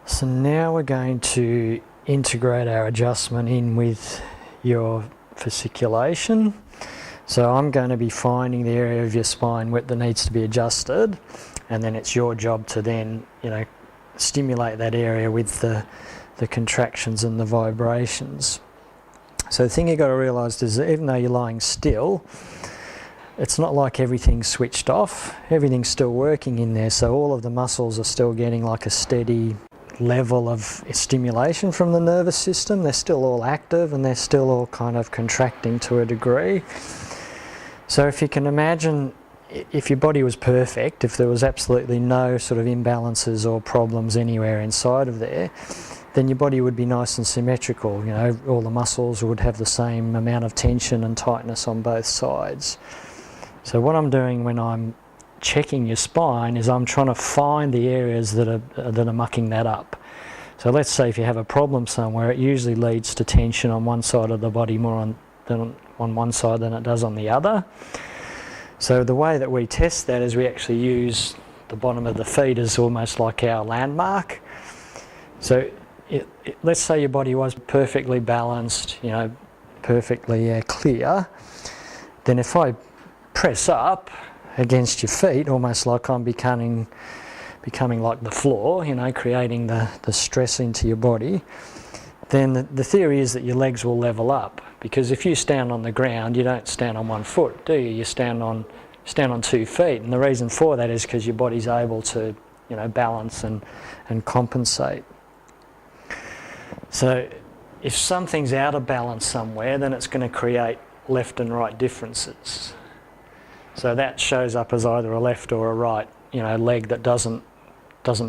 So now we're going to integrate our adjustment in with your fasciculation. So I'm going to be finding the area of your spine that needs to be adjusted, and then it's your job to then, stimulate that area with the contractions and the vibrations. So the thing you've got to realise is that even though you're lying still, it's not like everything's switched off. Everything's still working in there, so all of the muscles are still getting like a steady level of stimulation from the nervous system. They're still all active and they're still all kind of contracting to a degree. So if you can imagine, if your body was perfect, if there was absolutely no sort of imbalances or problems anywhere inside of there, then your body would be nice and symmetrical. All the muscles would have the same amount of tension and tightness on both sides. So what I'm doing when I'm checking your spine is I'm trying to find the areas that are mucking that up. So let's say if you have a problem somewhere, it usually leads to tension on one side of the body more on one side than it does on the other. So the way that we test that is we actually use the bottom of the feet as almost like our landmark. So let's say your body was perfectly balanced, perfectly clear. Then if I press up against your feet, almost like I'm becoming like the floor, creating the stress into your body, then the theory is that your legs will level up. Because if you stand on the ground, you don't stand on one foot, do you? You stand on 2 feet. And the reason for that is because your body's able to, balance and compensate. So if something's out of balance somewhere, then it's going to create left and right differences. So that shows up as either a left or a right, leg that doesn't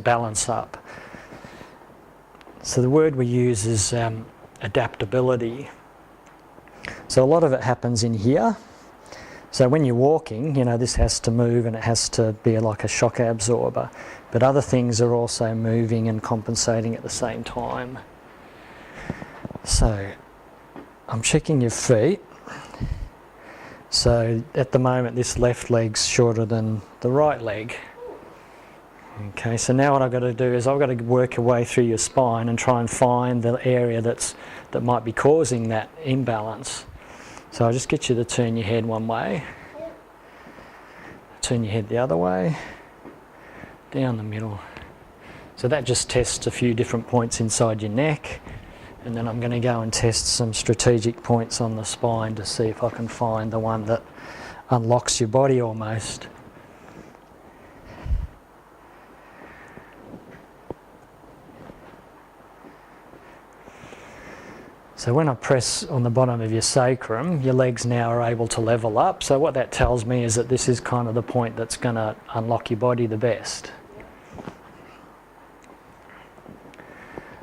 balance up. So the word we use is adaptability. So a lot of it happens in here. So when you're walking, this has to move and it has to be like a shock absorber. But other things are also moving and compensating at the same time. So I'm checking your feet. So at the moment this left leg's shorter than the right leg. Okay, so now what I've got to do is I've got to work a way through your spine and try and find the area that might be causing that imbalance. So I'll just get you to turn your head one way, turn your head the other way, down the middle. So that just tests a few different points inside your neck. And then I'm going to go and test some strategic points on the spine to see if I can find the one that unlocks your body almost. So when I press on the bottom of your sacrum, your legs now are able to level up. So what that tells me is that this is kind of the point that's going to unlock your body the best.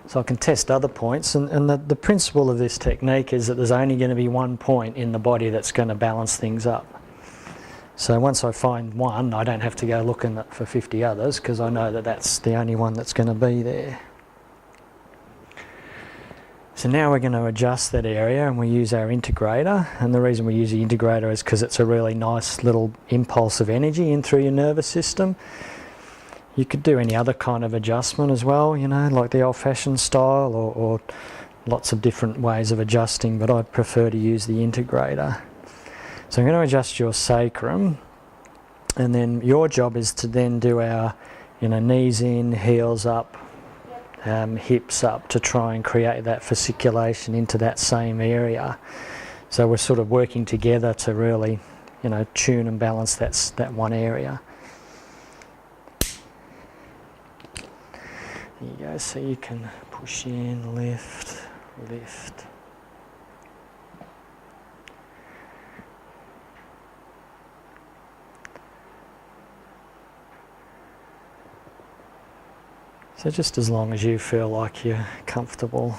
So I can test other points, and the principle of this technique is that there's only going to be one point in the body that's going to balance things up. So once I find one, I don't have to go looking for 50 others because I know that that's the only one that's going to be there. So now we're going to adjust that area and we use our integrator, and the reason we use the integrator is because it's a really nice little impulse of energy in through your nervous system. You could do any other kind of adjustment as well, like the old-fashioned style or lots of different ways of adjusting, but I prefer to use the integrator. So I'm going to adjust your sacrum, and then your job is to then do our knees in, heels up, hips up, to try and create that fasciculation into that same area. So we're sort of working together to really tune and balance that one area. There you go, so you can push in, lift, lift. So just as long as you feel like you're comfortable.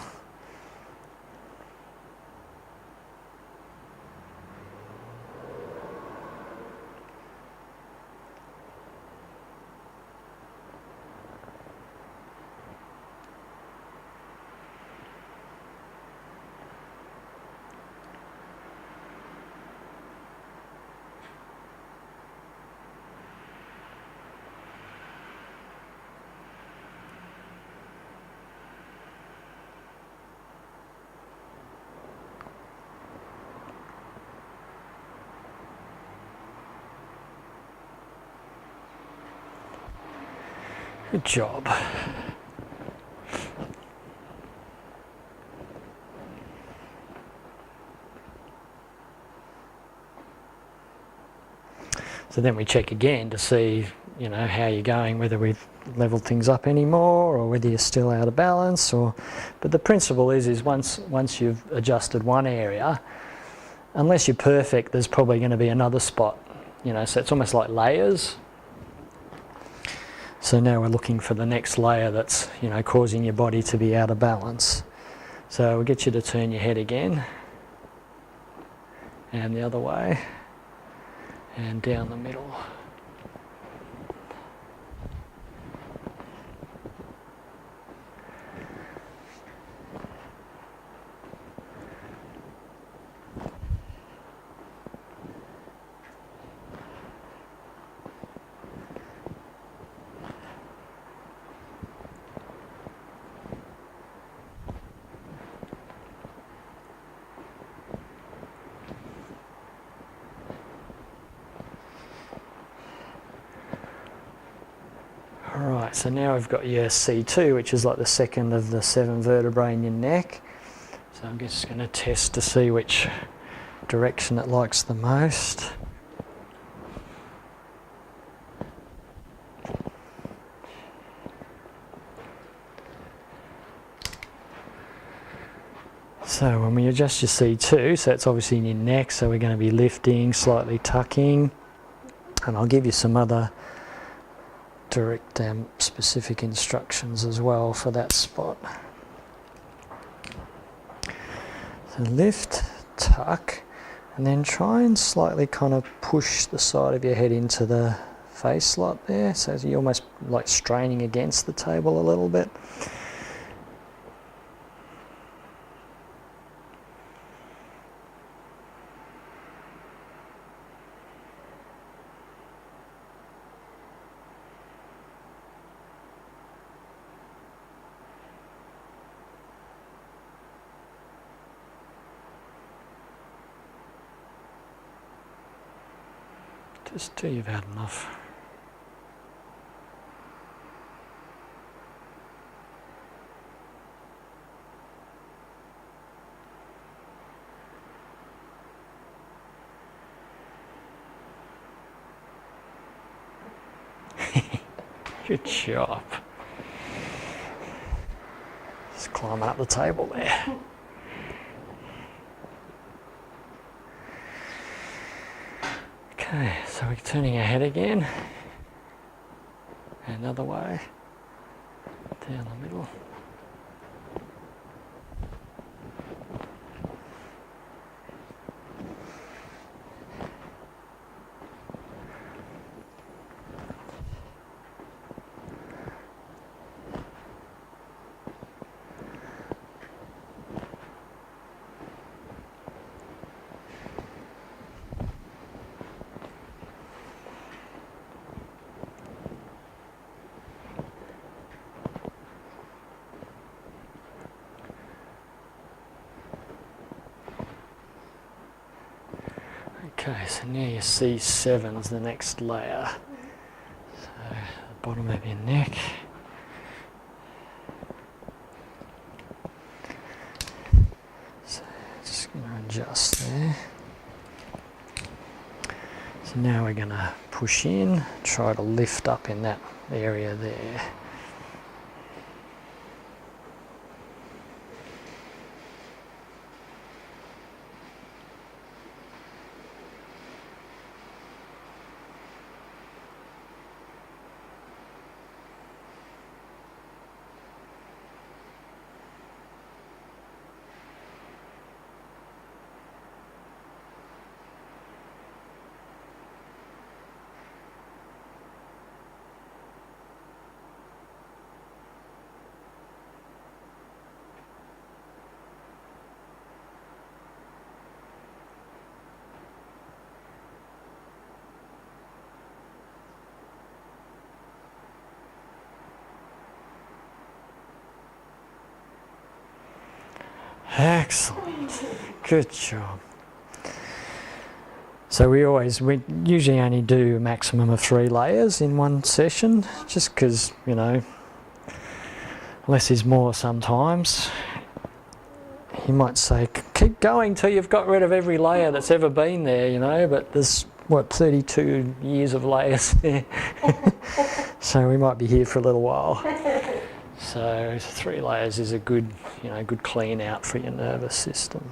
Good job. So then we check again to see, you know, how you're going, whether we've leveled things up anymore or whether you're still out of balance. But the principle is once you've adjusted one area, unless you're perfect, there's probably going to be another spot, you know, so it's almost like layers. So now we're looking for the next layer that's, you know, causing your body to be out of balance. So we'll get you to turn your head again, and the other way, and down the middle. Alright, so now we've got your C2, which is like the second of the 7 vertebrae in your neck. So I'm just going to test to see which direction it likes the most. So when we adjust your C2, so it's obviously in your neck, so we're going to be lifting, slightly tucking, and I'll give you some other direct specific instructions as well for that spot. So lift, tuck, and then try and slightly kind of push the side of your head into the face slot there, so you're almost like straining against the table a little bit. Just till you've had enough. Good job. Just climbing up the table there. Okay, so we're turning our head again. Another way. Down the middle. Okay, so now your C7 is the next layer. So the bottom of your neck. So just going to adjust there. So now we're going to push in, try to lift up in that area there. Excellent. Good job. So we usually only do a maximum of 3 layers in one session, just because, you know, less is more sometimes. You might say, keep going till you've got rid of every layer that's ever been there, you know, but there's, what, 32 years of layers there. So we might be here for a little while. So 3 layers is a good, you know, good clean out for your nervous system.